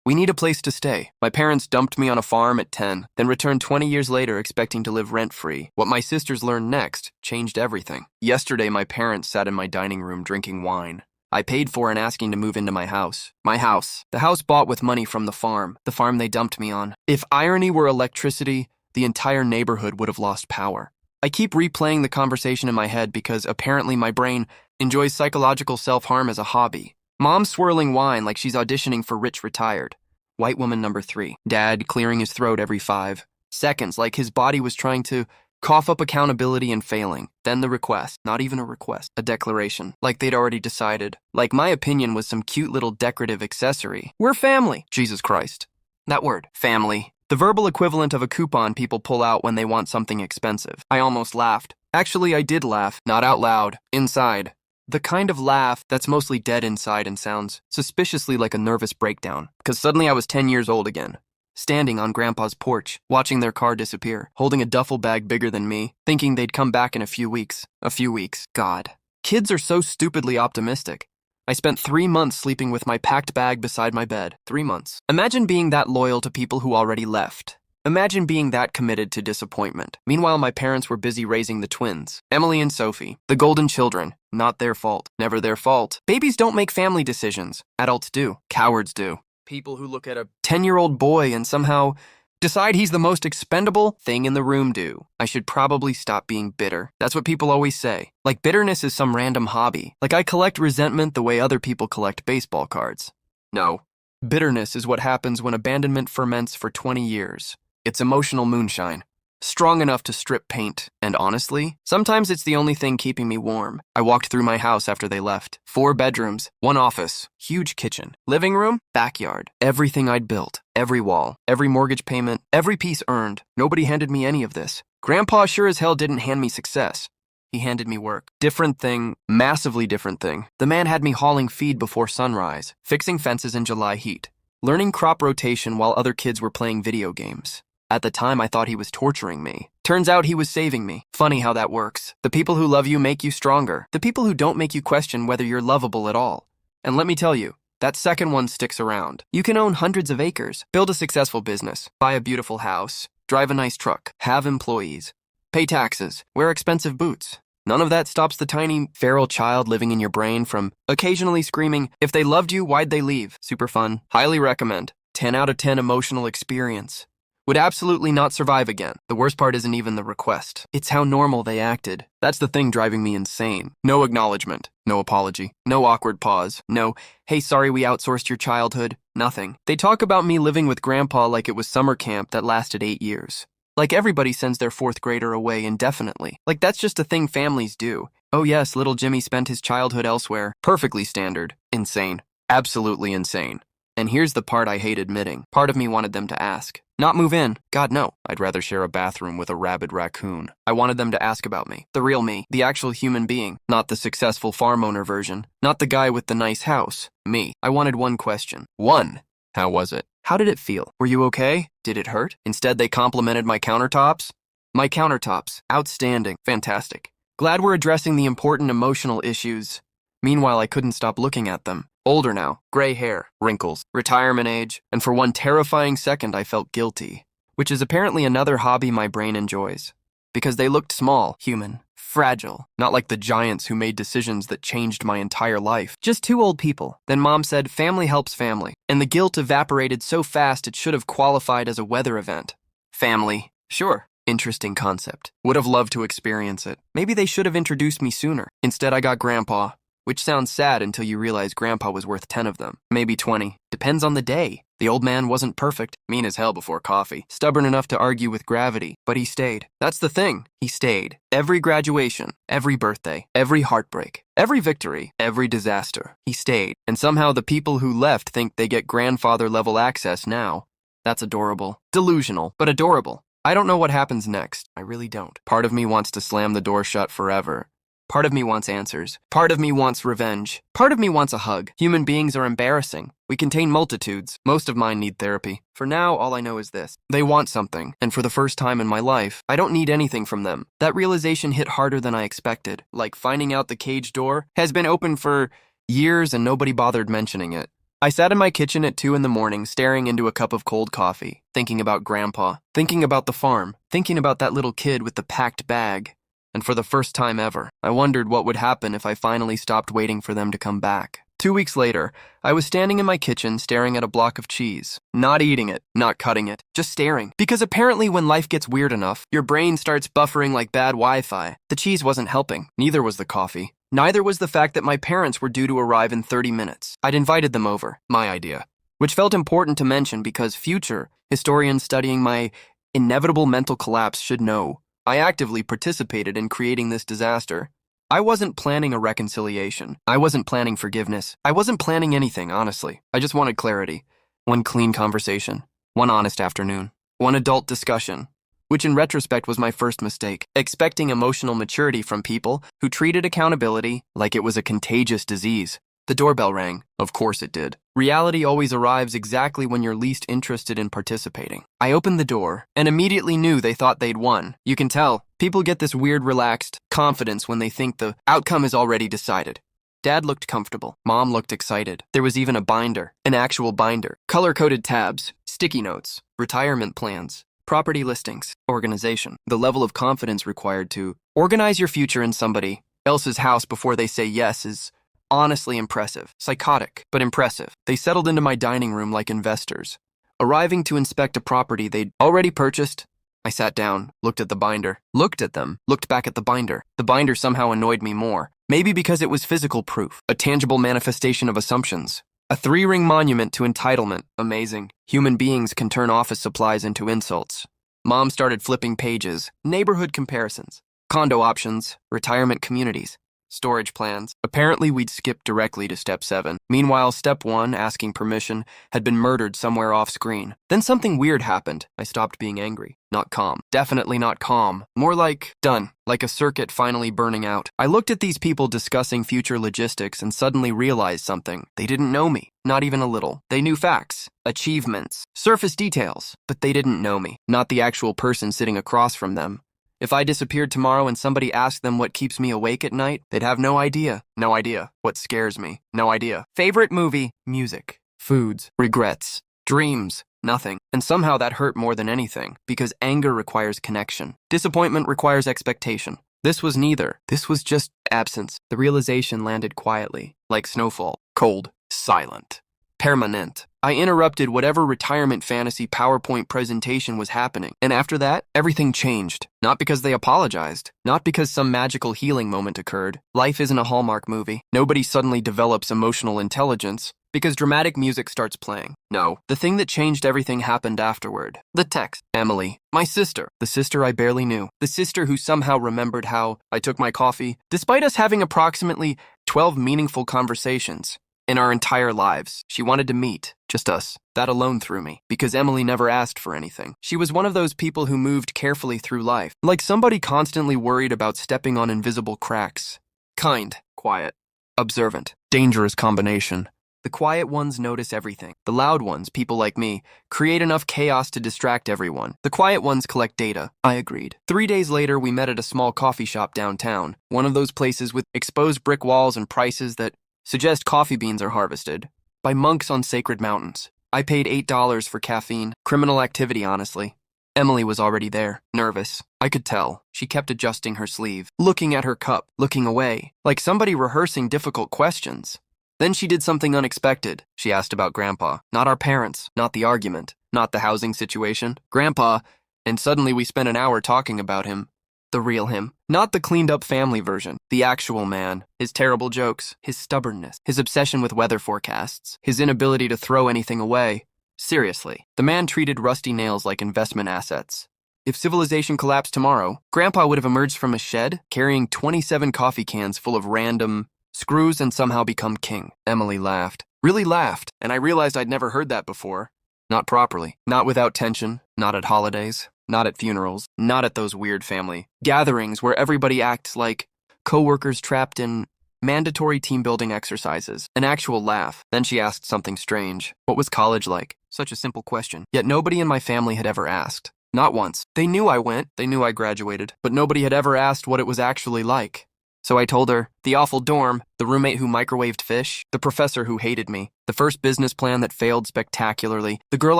We need a place to stay. My parents dumped me on a farm at 10, then returned 20 years later expecting to live rent-free. What my sisters learned next changed everything. Yesterday, my parents sat in my dining room drinking wine. I paid for and asking to move into my house. My house. The house bought with money from the farm they dumped me on. If irony were electricity, the entire neighborhood would have lost power. I keep replaying the conversation in my head because apparently my brain enjoys psychological self-harm as a hobby. Mom swirling wine like she's auditioning for Rich Retired. White woman number 3. Dad clearing his throat every 5 seconds like his body was trying to cough up accountability and failing. Then the request. Not even a request. A declaration. Like they'd already decided. Like my opinion was some cute little decorative accessory. We're family. Jesus Christ. That word. Family. The verbal equivalent of a coupon people pull out when they want something expensive. I almost laughed. Actually, I did laugh. Not out loud. Inside. The kind of laugh that's mostly dead inside and sounds suspiciously like a nervous breakdown. Because suddenly I was 10 years old again. Standing on Grandpa's porch, watching their car disappear, holding a duffel bag bigger than me, thinking they'd come back in a few weeks. A few weeks. God. Kids are so stupidly optimistic. I spent 3 months sleeping with my packed bag beside my bed. 3 months. Imagine being that loyal to people who already left. Imagine being that committed to disappointment. Meanwhile, my parents were busy raising the twins, Emily and Sophie, the golden children. Not their fault. Never their fault. Babies don't make family decisions. Adults do. Cowards do. People who look at a 10-year-old boy and somehow decide he's the most expendable thing in the room do. I should probably stop being bitter. That's what people always say. Like bitterness is some random hobby. Like I collect resentment the way other people collect baseball cards. No. Bitterness is what happens when abandonment ferments for 20 years. It's emotional moonshine. Strong enough to strip paint. And honestly, sometimes it's the only thing keeping me warm. I walked through my house after they left. 4 bedrooms, 1 office, huge kitchen, living room, backyard. Everything I'd built, every wall, every mortgage payment, every piece earned. Nobody handed me any of this. Grandpa sure as hell didn't hand me success. He handed me work. Different thing, massively different thing. The man had me hauling feed before sunrise, fixing fences in July heat, learning crop rotation while other kids were playing video games. At the time, I thought he was torturing me. Turns out he was saving me. Funny how that works. The people who love you make you stronger. The people who don't make you question whether you're lovable at all. And let me tell you, that second one sticks around. You can own hundreds of acres, build a successful business, buy a beautiful house, drive a nice truck, have employees, pay taxes, wear expensive boots. None of that stops the tiny, feral child living in your brain from occasionally screaming, if they loved you, why'd they leave? Super fun. Highly recommend. 10 out of 10 emotional experience. Would absolutely not survive again. The worst part isn't even the request. It's how normal they acted. That's the thing driving me insane. No acknowledgement. No apology. No awkward pause. No, hey, sorry we outsourced your childhood. Nothing. They talk about me living with Grandpa like it was summer camp that lasted 8 years. Like everybody sends their 4th grader away indefinitely. Like that's just a thing families do. Oh yes, little Jimmy spent his childhood elsewhere. Perfectly standard. Insane. Absolutely insane. And here's the part I hate admitting. Part of me wanted them to ask. Not move in. God, no. I'd rather share a bathroom with a rabid raccoon. I wanted them to ask about me. The real me. The actual human being. Not the successful farm owner version. Not the guy with the nice house. Me. I wanted one question. One. How was it? How did it feel? Were you okay? Did it hurt? Instead, they complimented my countertops. My countertops. Outstanding. Fantastic. Glad we're addressing the important emotional issues. Meanwhile, I couldn't stop looking at them. Older now, gray hair, wrinkles, retirement age, and for one terrifying second I felt guilty, which is apparently another hobby my brain enjoys. Because they looked small, human, fragile, not like the giants who made decisions that changed my entire life. Just 2 old people. Then Mom said, family helps family, and the guilt evaporated so fast it should have qualified as a weather event. Family. Sure. Interesting concept. Would have loved to experience it. Maybe they should have introduced me sooner. Instead, I got Grandpa. Which sounds sad until you realize Grandpa was worth 10 of them. Maybe 20. Depends on the day. The old man wasn't perfect. Mean as hell before coffee. Stubborn enough to argue with gravity. But he stayed. That's the thing. He stayed. Every graduation. Every birthday. Every heartbreak. Every victory. Every disaster. He stayed. And somehow the people who left think they get grandfather-level access now. That's adorable. Delusional, but adorable. I don't know what happens next. I really don't. Part of me wants to slam the door shut forever. Part of me wants answers. Part of me wants revenge. Part of me wants a hug. Human beings are embarrassing. We contain multitudes. Most of mine need therapy. For now, all I know is this. They want something, and for the first time in my life, I don't need anything from them. That realization hit harder than I expected. Like finding out the cage door has been open for years and nobody bothered mentioning it. I sat in my kitchen at 2 in the morning, staring into a cup of cold coffee, thinking about Grandpa, thinking about the farm, thinking about that little kid with the packed bag. And for the first time ever, I wondered what would happen if I finally stopped waiting for them to come back. 2 weeks later, I was standing in my kitchen staring at a block of cheese. Not eating it, not cutting it, just staring. Because apparently when life gets weird enough, your brain starts buffering like bad Wi-Fi. The cheese wasn't helping, neither was the coffee. Neither was the fact that my parents were due to arrive in 30 minutes. I'd invited them over, my idea, which felt important to mention because future historians studying my inevitable mental collapse should know I actively participated in creating this disaster. I wasn't planning a reconciliation. I wasn't planning forgiveness. I wasn't planning anything, honestly. I just wanted clarity. One clean conversation. One honest afternoon. One adult discussion. Which in retrospect was my first mistake, expecting emotional maturity from people who treated accountability like it was a contagious disease. The doorbell rang. Of course it did. Reality always arrives exactly when you're least interested in participating. I opened the door and immediately knew they thought they'd won. You can tell, people get this weird relaxed confidence when they think the outcome is already decided. Dad looked comfortable. Mom looked excited. There was even a binder, an actual binder, color-coded tabs, sticky notes, retirement plans, property listings, organization. The level of confidence required to organize your future in somebody else's house before they say yes is honestly impressive. Psychotic, but impressive. They settled into my dining room like investors. Arriving to inspect a property they'd already purchased, I sat down, looked at the binder, looked at them, looked back at the binder. The binder somehow annoyed me more. Maybe because it was physical proof, a tangible manifestation of assumptions. A 3-ring monument to entitlement. Amazing. Human beings can turn office supplies into insults. Mom started flipping pages. Neighborhood comparisons. Condo options. Retirement communities. Storage plans. Apparently, we'd skipped directly to step 7. Meanwhile, step 1, asking permission, had been murdered somewhere off screen. Then something weird happened. I stopped being angry. Not calm. Definitely not calm. More like done. Like a circuit finally burning out. I looked at these people discussing future logistics and suddenly realized something. They didn't know me. Not even a little. They knew facts, achievements, surface details, but they didn't know me. Not the actual person sitting across from them. If I disappeared tomorrow and somebody asked them what keeps me awake at night, they'd have no idea. No idea. What scares me? No idea. Favorite movie? Music. Foods. Regrets. Dreams. Nothing. And somehow that hurt more than anything, because anger requires connection. Disappointment requires expectation. This was neither. This was just absence. The realization landed quietly, like snowfall. Cold. Silent. Permanent. I interrupted whatever retirement fantasy PowerPoint presentation was happening, and after that, everything changed. Not because they apologized, not because some magical healing moment occurred. Life isn't a Hallmark movie. Nobody suddenly develops emotional intelligence because dramatic music starts playing. No, the thing that changed everything happened afterward. The text. Emily, my sister, the sister I barely knew, the sister who somehow remembered how I took my coffee, despite us having approximately 12 meaningful conversations. In our entire lives, she wanted to meet, just us. That alone threw me, because Emily never asked for anything. She was one of those people who moved carefully through life, like somebody constantly worried about stepping on invisible cracks. Kind, quiet, observant, dangerous combination. The quiet ones notice everything. The loud ones, people like me, create enough chaos to distract everyone. The quiet ones collect data. I agreed. 3 days later, we met at a small coffee shop downtown, one of those places with exposed brick walls and prices that suggest coffee beans are harvested by monks on sacred mountains. I paid $8 for caffeine. Criminal activity, honestly. Emily was already there, nervous. I could tell. She kept adjusting her sleeve, looking at her cup, looking away, like somebody rehearsing difficult questions. Then she did something unexpected. She asked about Grandpa. Not our parents, not the argument, not the housing situation. Grandpa, and suddenly we spent an hour talking about him. The real him. Not the cleaned-up family version. The actual man. His terrible jokes. His stubbornness. His obsession with weather forecasts. His inability to throw anything away. Seriously, the man treated rusty nails like investment assets. If civilization collapsed tomorrow, Grandpa would have emerged from a shed carrying 27 coffee cans full of random screws and somehow become king. Emily laughed. Really laughed, and I realized I'd never heard that before. Not properly. Not without tension. Not at holidays. Not at funerals. Not at those weird family gatherings where everybody acts like coworkers trapped in mandatory team-building exercises. An actual laugh. Then she asked something strange. What was college like? Such a simple question. Yet nobody in my family had ever asked. Not once. They knew I went. They knew I graduated. But nobody had ever asked what it was actually like. So I told her, the awful dorm, the roommate who microwaved fish, the professor who hated me, the first business plan that failed spectacularly, the girl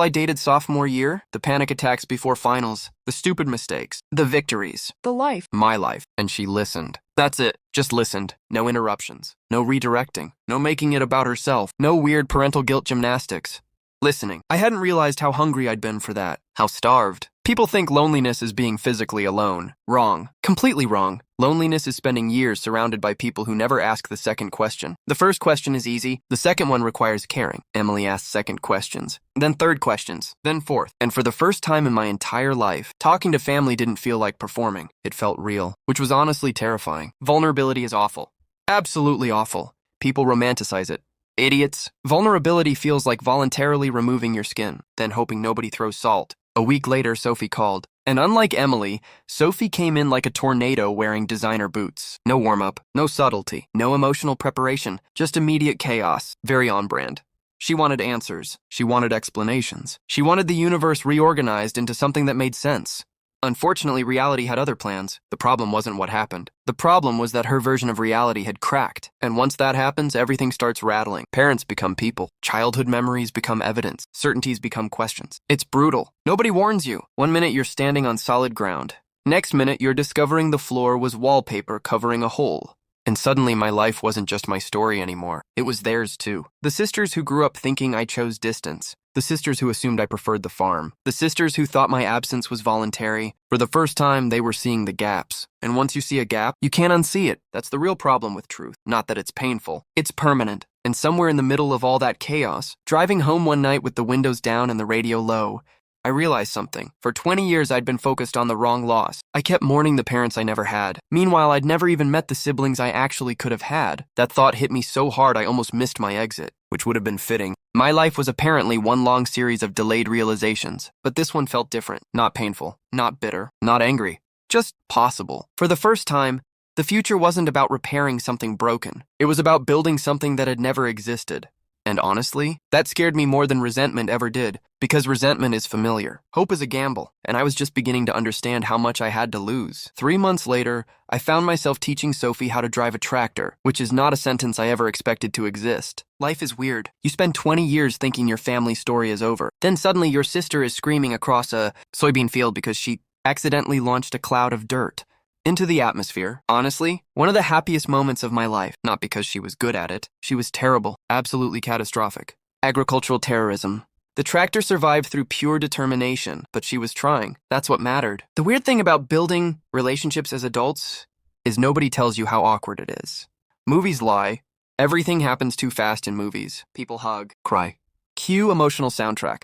I dated sophomore year, the panic attacks before finals, the stupid mistakes, the victories, the life, my life. And she listened. That's it. Just listened. No interruptions. No redirecting. No making it about herself. No weird parental guilt gymnastics. Listening. I hadn't realized how hungry I'd been for that. How starved. People think loneliness is being physically alone. Wrong. Completely wrong. Loneliness is spending years surrounded by people who never ask the second question. The first question is easy. The second one requires caring. Emily asked second questions, then third questions, then fourth. And for the first time in my entire life, talking to family didn't feel like performing. It felt real, which was honestly terrifying. Vulnerability is awful. Absolutely awful. People romanticize it. Idiots. Vulnerability feels like voluntarily removing your skin, then hoping nobody throws salt. A week later, Sophie called. And unlike Emily, Sophie came in like a tornado wearing designer boots. No warm-up, no subtlety, no emotional preparation, just immediate chaos, very on-brand. She wanted answers. She wanted explanations. She wanted the universe reorganized into something that made sense. Unfortunately, reality had other plans. The problem wasn't what happened. The problem was that her version of reality had cracked. And once that happens, everything starts rattling. Parents become people. Childhood memories become evidence. Certainties become questions. It's brutal. Nobody warns you. One minute you're standing on solid ground. Next minute you're discovering the floor was wallpaper covering a hole. And suddenly my life wasn't just my story anymore. It was theirs too. The sisters who grew up thinking I chose distance. The sisters who assumed I preferred the farm. The sisters who thought my absence was voluntary. For the first time, they were seeing the gaps. And once you see a gap, you can't unsee it. That's the real problem with truth. Not that it's painful. It's permanent. And somewhere in the middle of all that chaos, driving home one night with the windows down and the radio low, I realized something. For 20 years, I'd been focused on the wrong loss. I kept mourning the parents I never had. Meanwhile, I'd never even met the siblings I actually could have had. That thought hit me so hard I almost missed my exit, which would have been fitting. My life was apparently one long series of delayed realizations, but this one felt different. Not painful, not bitter, not angry. Just possible. For the first time, the future wasn't about repairing something broken. It was about building something that had never existed. And honestly, that scared me more than resentment ever did, because resentment is familiar. Hope is a gamble, and I was just beginning to understand how much I had to lose. 3 months later, I found myself teaching Sophie how to drive a tractor, which is not a sentence I ever expected to exist. Life is weird. You spend 20 years thinking your family story is over. Then suddenly your sister is screaming across a soybean field because she accidentally launched a cloud of dirt into the atmosphere. Honestly, one of the happiest moments of my life, not because she was good at it. She was terrible, absolutely catastrophic. Agricultural terrorism. The tractor survived through pure determination, but she was trying. That's what mattered. The weird thing about building relationships as adults is nobody tells you how awkward it is. Movies lie. Everything happens too fast in movies. People hug, cry. Cue emotional soundtrack.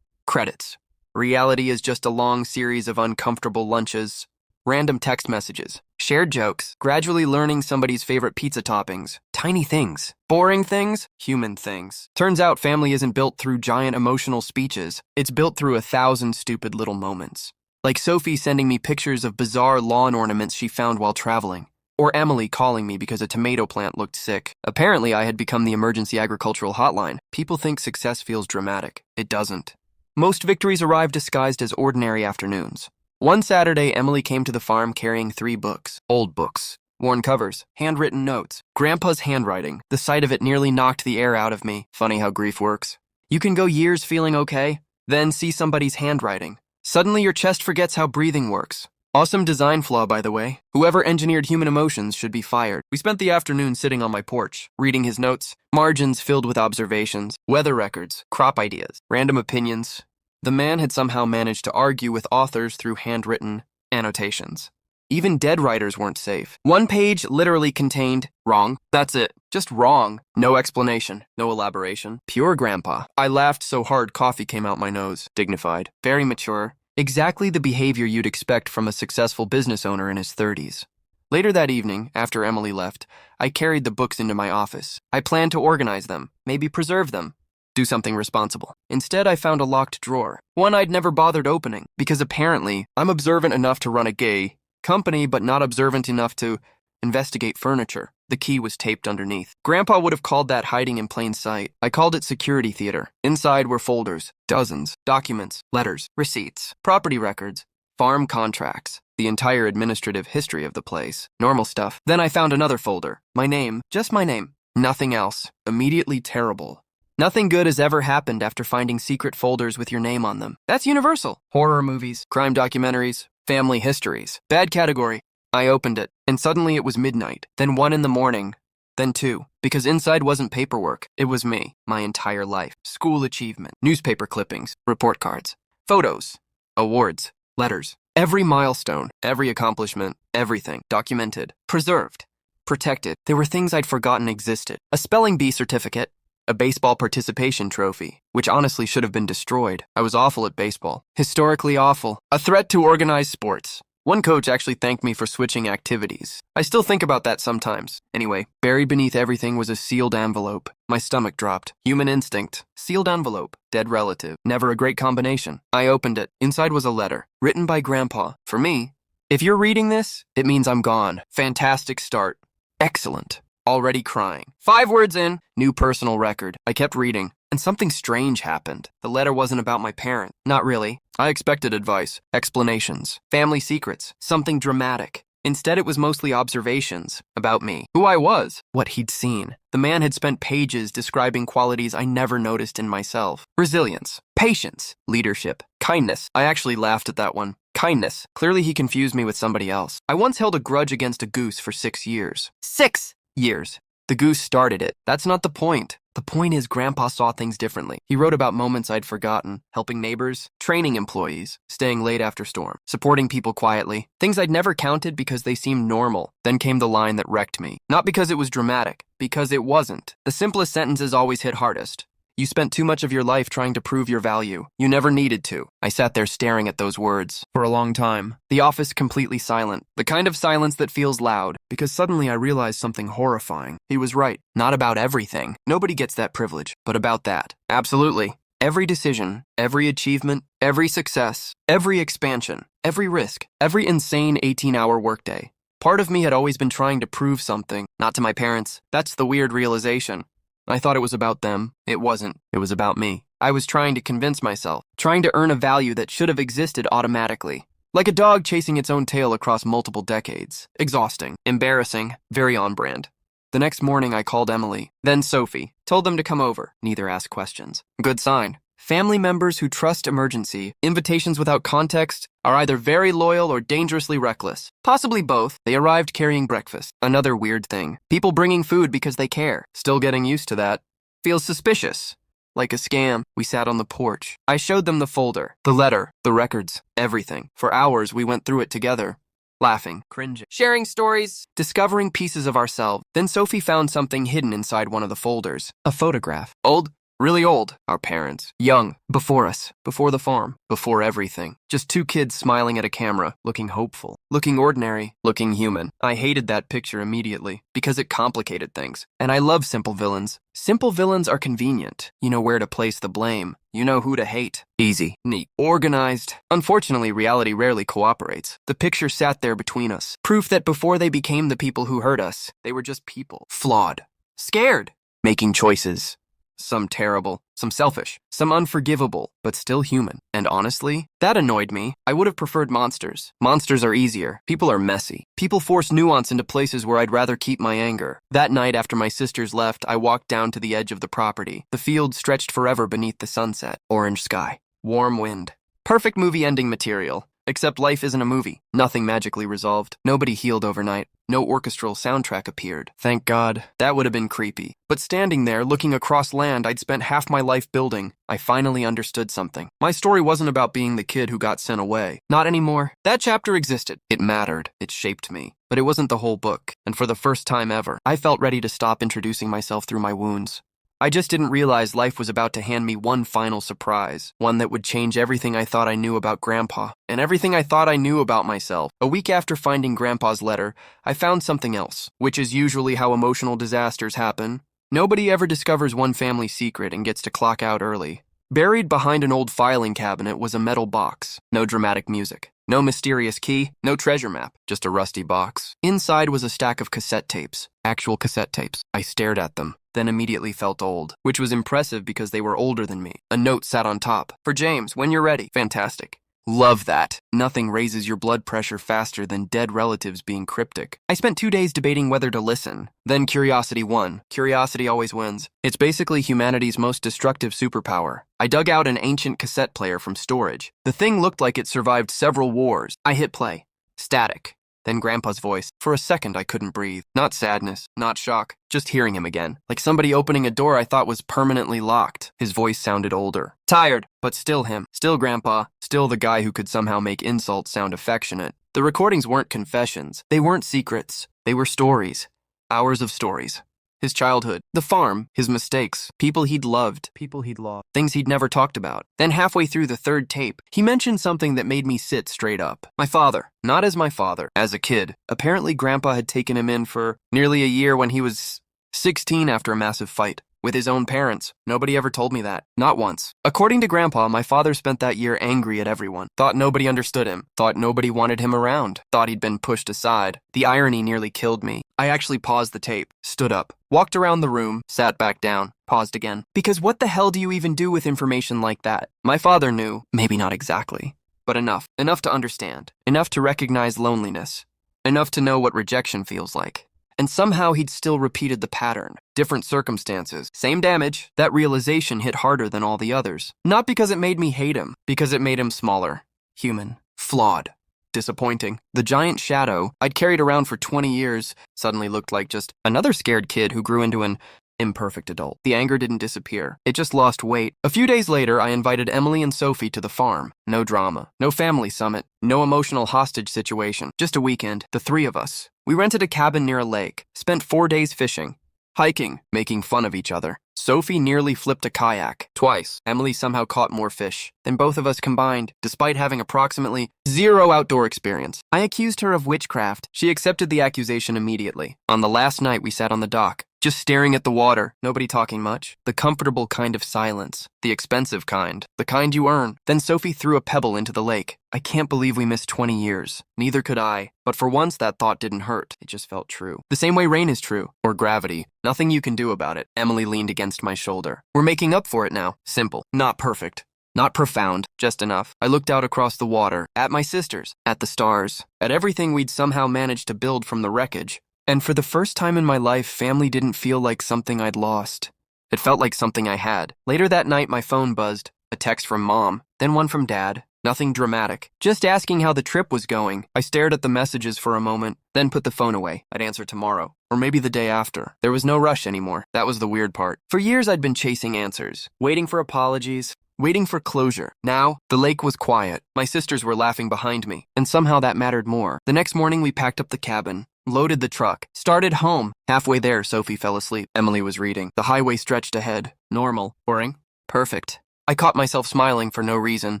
Credits. Reality is just a long series of uncomfortable lunches, random text messages, shared jokes, gradually learning somebody's favorite pizza toppings, tiny things, boring things, human things. Turns out family isn't built through giant emotional speeches. It's built through 1,000 stupid little moments. Like Sophie sending me pictures of bizarre lawn ornaments she found while traveling. Or Emily calling me because a tomato plant looked sick. Apparently, I had become the emergency agricultural hotline. People think success feels dramatic. It doesn't. Most victories arrive disguised as ordinary afternoons. One Saturday, Emily came to the farm carrying 3 books. Old books. Worn covers. Handwritten notes. Grandpa's handwriting. The sight of it nearly knocked the air out of me. Funny how grief works. You can go years feeling okay, then see somebody's handwriting. Suddenly your chest forgets how breathing works. Awesome design flaw, by the way. Whoever engineered human emotions should be fired. We spent the afternoon sitting on my porch, reading his notes. Margins filled with observations, weather records, crop ideas, random opinions. The man had somehow managed to argue with authors through handwritten annotations. Even dead writers weren't safe. One page literally contained wrong. That's it. Just wrong. No explanation. No elaboration. Pure grandpa. I laughed so hard coffee came out my nose. Dignified. Very mature. Exactly the behavior you'd expect from a successful business owner in his 30s. Later that evening, after Emily left, I carried the books into my office. I planned to organize them, maybe preserve them. Do something responsible. Instead, I found a locked drawer, one I'd never bothered opening, because apparently, I'm observant enough to run a gay company, but not observant enough to investigate furniture. The key was taped underneath. Grandpa would have called that hiding in plain sight. I called it security theater. Inside were folders, dozens, documents, letters, receipts, property records, farm contracts. the entire administrative history of the place. Normal stuff. Then I found another folder. My name, just my name. Nothing else. Immediately terrible. Nothing good has ever happened after finding secret folders with your name on them. That's universal. Horror movies, crime documentaries, family histories. Bad category. I opened it, and suddenly it was midnight, then 1 in the morning, then 2, because inside wasn't paperwork. It was me, my entire life. School achievement, newspaper clippings, report cards, photos, awards, letters. Every milestone, every accomplishment, everything documented, preserved, protected. There were things I'd forgotten existed. A spelling bee certificate, a baseball participation trophy, which honestly should have been destroyed. I was awful at baseball. Historically awful. A threat to organized sports. One coach actually thanked me for switching activities. I still think about that sometimes. Anyway, buried beneath everything was a sealed envelope. My stomach dropped. Human instinct. Sealed envelope. Dead relative. Never a great combination. I opened it. Inside was a letter. Written by Grandpa. For me. If you're reading this, it means I'm gone. Fantastic start. Excellent. Already crying. 5 words in. New personal record. I kept reading. And something strange happened. The letter wasn't about my parents. Not really. I expected advice, explanations, family secrets, something dramatic. Instead, it was mostly observations about me, who I was, what he'd seen. The man had spent pages describing qualities I never noticed in myself. Resilience, patience, leadership, kindness. I actually laughed at that one. Kindness. Clearly he confused me with somebody else. I once held a grudge against a goose for 6 years. 6 years. The goose started it. That's not the point. The point is Grandpa saw things differently. He wrote about moments I'd forgotten, helping neighbors, training employees, staying late after storm, supporting people quietly, things I'd never counted because they seemed normal. Then came the line that wrecked me. Not because it was dramatic, because it wasn't. The simplest sentences always hit hardest. You spent too much of your life trying to prove your value. You never needed to. I sat there staring at those words for a long time. The office completely silent. The kind of silence that feels loud, because suddenly I realized something horrifying. He was right. Not about everything. Nobody gets that privilege, but about that. Absolutely. Every decision, every achievement, every success, every expansion, every risk, every insane 18-hour workday. Part of me had always been trying to prove something, not to my parents. That's the weird realization. I thought it was about them. It wasn't. It was about me. I was trying to convince myself, trying to earn a value that should have existed automatically. Like a dog chasing its own tail across multiple decades. Exhausting, embarrassing, very on brand. The next morning I called Emily, then Sophie, told them to come over. Neither asked questions. Good sign. Family members who trust emergency, invitations without context, are either very loyal or dangerously reckless. Possibly both. They arrived carrying breakfast. Another weird thing. People bringing food because they care. Still getting used to that. Feels suspicious. Like a scam. We sat on the porch. I showed them the folder, the letter, the records, everything. For hours we went through it together. Laughing, cringing, sharing stories, discovering pieces of ourselves. Then Sophie found something hidden inside one of the folders. A photograph. Old? Really old. Our parents. Young. Before us. Before the farm. Before everything. Just 2 kids smiling at a camera, looking hopeful. Looking ordinary. Looking human. I hated that picture immediately, because it complicated things. And I love simple villains. Simple villains are convenient. You know where to place the blame. You know who to hate. Easy. Neat. Organized. Unfortunately, reality rarely cooperates. The picture sat there between us. Proof that before they became the people who hurt us, they were just people. Flawed. Scared. Making choices. Some terrible, some selfish, some unforgivable, but still human. And honestly, that annoyed me. I would have preferred monsters. Monsters are easier. People are messy. People force nuance into places where I'd rather keep my anger. That night after my sisters left, I walked down to the edge of the property. The field stretched forever beneath the sunset. Orange sky. Warm wind. Perfect movie ending material. Except life isn't a movie. Nothing magically resolved. Nobody healed overnight. No orchestral soundtrack appeared. Thank God. That would have been creepy. But standing there, looking across land I'd spent half my life building, I finally understood something. My story wasn't about being the kid who got sent away. Not anymore. That chapter existed. It mattered. It shaped me. But it wasn't the whole book. And for the first time ever, I felt ready to stop introducing myself through my wounds. I just didn't realize life was about to hand me one final surprise, one that would change everything I thought I knew about Grandpa, and everything I thought I knew about myself. A week after finding Grandpa's letter, I found something else, which is usually how emotional disasters happen. Nobody ever discovers one family secret and gets to clock out early. Buried behind an old filing cabinet was a metal box. No dramatic music. No mysterious key. No treasure map. Just a rusty box. Inside was a stack of cassette tapes. Actual cassette tapes. I stared at them, then immediately felt old, which was impressive because they were older than me. A note sat on top. For James, when you're ready. Fantastic. Love that. Nothing raises your blood pressure faster than dead relatives being cryptic. I spent 2 days debating whether to listen. Then curiosity won. Curiosity always wins. It's basically humanity's most destructive superpower. I dug out an ancient cassette player from storage. The thing looked like it survived several wars. I hit play. Static. Then Grandpa's voice. For a second, I couldn't breathe. Not sadness, not shock, just hearing him again. Like somebody opening a door I thought was permanently locked. His voice sounded older. Tired, but still him. Still Grandpa. Still the guy who could somehow make insults sound affectionate. The recordings weren't confessions. They weren't secrets. They were stories. Hours of stories. His childhood, the farm, his mistakes, people he'd loved, people he'd lost, things he'd never talked about. Then halfway through the third tape, he mentioned something that made me sit straight up. My father. Not as my father. As a kid. Apparently Grandpa had taken him in for nearly a year when he was 16 after a massive fight. With his own parents. Nobody ever told me that. Not once. According to Grandpa, my father spent that year angry at everyone. Thought nobody understood him. Thought nobody wanted him around. Thought he'd been pushed aside. The irony nearly killed me. I actually paused the tape, stood up, walked around the room, sat back down, paused again. Because what the hell do you even do with information like that? My father knew. Maybe not exactly. But enough. Enough to understand. Enough to recognize loneliness. Enough to know what rejection feels like. And somehow he'd still repeated the pattern. Different circumstances, same damage. That realization hit harder than all the others. Not because it made me hate him, because it made him smaller, human, flawed, disappointing. The giant shadow I'd carried around for 20 years suddenly looked like just another scared kid who grew into an imperfect adult. The anger didn't disappear. It just lost weight. A few days later, I invited Emily and Sophie to the farm. No drama. No family summit. No emotional hostage situation. Just a weekend. The three of us. We rented a cabin near a lake. Spent 4 days fishing. Hiking. Making fun of each other. Sophie nearly flipped a kayak. Twice. Emily somehow caught more fish than both of us combined, despite having approximately 0 outdoor experience. I accused her of witchcraft. She accepted the accusation immediately. On the last night, we sat on the dock. Just staring at the water, nobody talking much. The comfortable kind of silence. The expensive kind. The kind you earn. Then Sophie threw a pebble into the lake. I can't believe we missed 20 years. Neither could I. But for once, that thought didn't hurt. It just felt true. The same way rain is true. Or gravity. Nothing you can do about it. Emily leaned against my shoulder. We're making up for it now. Simple. Not perfect. Not profound. Just enough. I looked out across the water. At my sisters. At the stars. At everything we'd somehow managed to build from the wreckage. And for the first time in my life, family didn't feel like something I'd lost. It felt like something I had. Later that night, my phone buzzed. A text from Mom, then one from Dad. Nothing dramatic. Just asking how the trip was going. I stared at the messages for a moment, then put the phone away. I'd answer tomorrow. Or maybe the day after. There was no rush anymore. That was the weird part. For years, I'd been chasing answers. Waiting for apologies. Waiting for closure. Now, the lake was quiet. My sisters were laughing behind me. And somehow that mattered more. The next morning, we packed up the cabin. Loaded the truck. Started home. Halfway there, Sophie fell asleep. Emily was reading. The highway stretched ahead. Normal. Boring. Perfect. I caught myself smiling for no reason,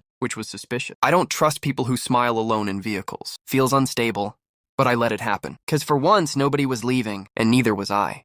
which was suspicious. I don't trust people who smile alone in vehicles. Feels unstable. But I let it happen. 'Cause for once, nobody was leaving, and neither was I.